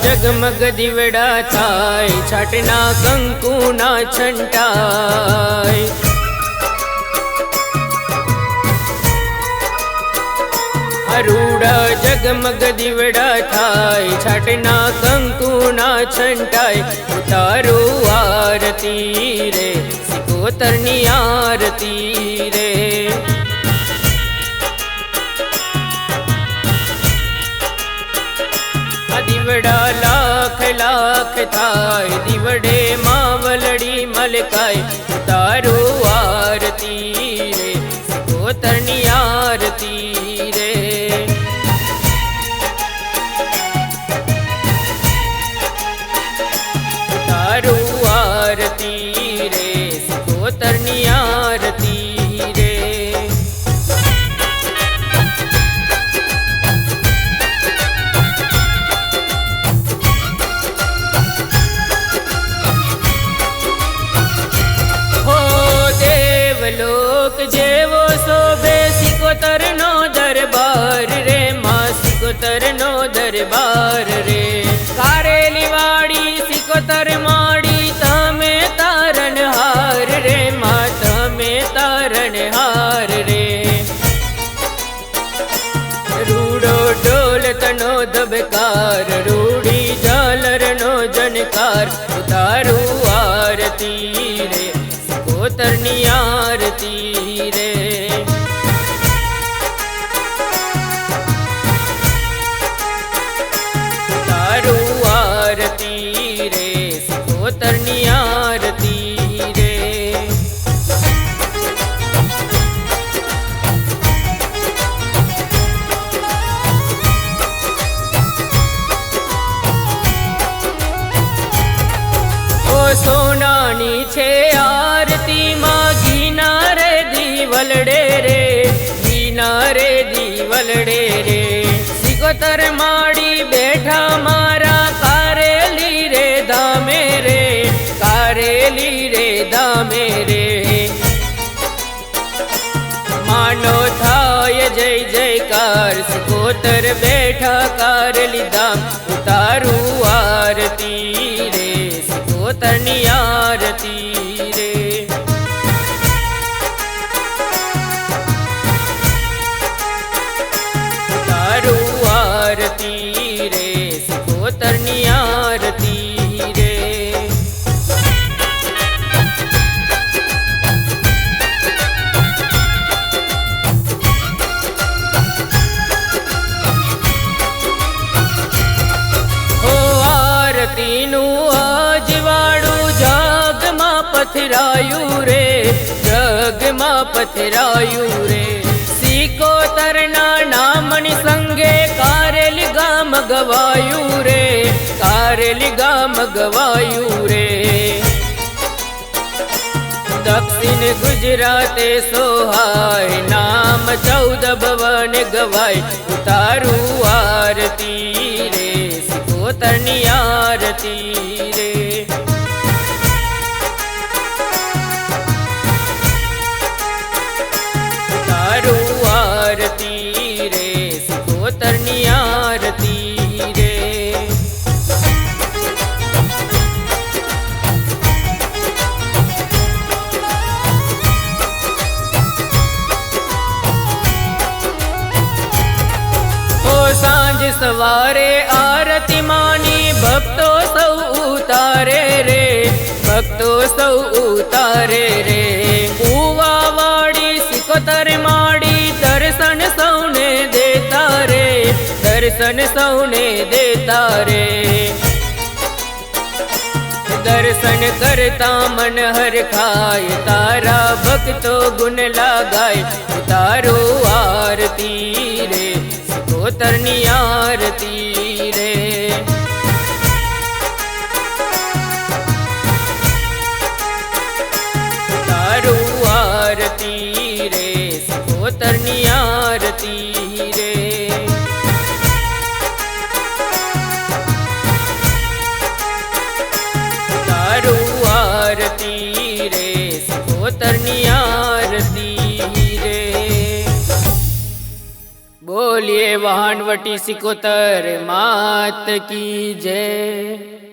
जगमग दीवड़ा थाय, छाटना कंकुना छंटाय। रूड़ा जगमग दीवड़ा थाय, छाटना कंकुना छंटाय। उतारो आरती रे, सिकोतरनी आरती रे। दीवड़ा लाख लाख थाय, दीवड़े मावलड़ी मलकाय। उतारो आरती रे, सिकोतरनी आरती रे। उतारो आरती रे, सिकोतरनी आरती रे। लोक जेवो शोभे, सिकोतरनो दरबार रे। माँ सिकोतरनो दरबार रे। कारेली वाड़ी सिकोतर माड़ी, तमे तारण हार रे। माँ तमे तारण हार रे। रूड़ो डोल तनो दबकार, रूड़ी झालरनो जनकार। उतारू आरती रे, सिकोतरनी आरती रे। उतारू आरती रे, सिकोतरनी आरती रे। ओ सोनानी छे आरती माँ, घीना रे दीवलड़े रे। घीना रे दीवलड़े रे। सिकोतर माड़ी बैठा मारा, कारेली रे दामे रे। कारेली रे दामे रे। मानो थाय जय जयकार, सिकोतर बैठा कारेली दाम। उतारू आरती रे, सिकोतरनी आरती रे। उतारू आरती रे, सिकोतरनी आरती रे। ओ आरती नु आजवाड़ू, जग मां पथरायू रे। जग मां पथरायू रे। सिकोतरना नामनी संगे, कारेली गाम गवायू रे। कारेली गाम गवायू रे। दक्षिण गुजराते सोहाय, नाम 14 भवन गवाय। उतारू आरती रे, सिकोतरनी आरती रे। उतारू आरती रे, सिकोतरनी आरती रे। सांझ सवारे आरती मानी, भक्तो सौ उतारे रे। भक्तो सौ उतारे रे। उवा वाड़ी सिकोतर माड़ी, दर्शन सौने देता रे। दर्शन सौने देता रे। दर्शन करता मन हर खाय, तारा भक्तो गुण लगाय। उतारो आरती रे, सिकोतरनी आरती रे। उतारो आरती रे, सिकोतरनी आरती रे। उतारो आरती रे, सिकोतरनी आरती रे। बोल બોલીએ વહાણવટી સિકોતર માત કી જય।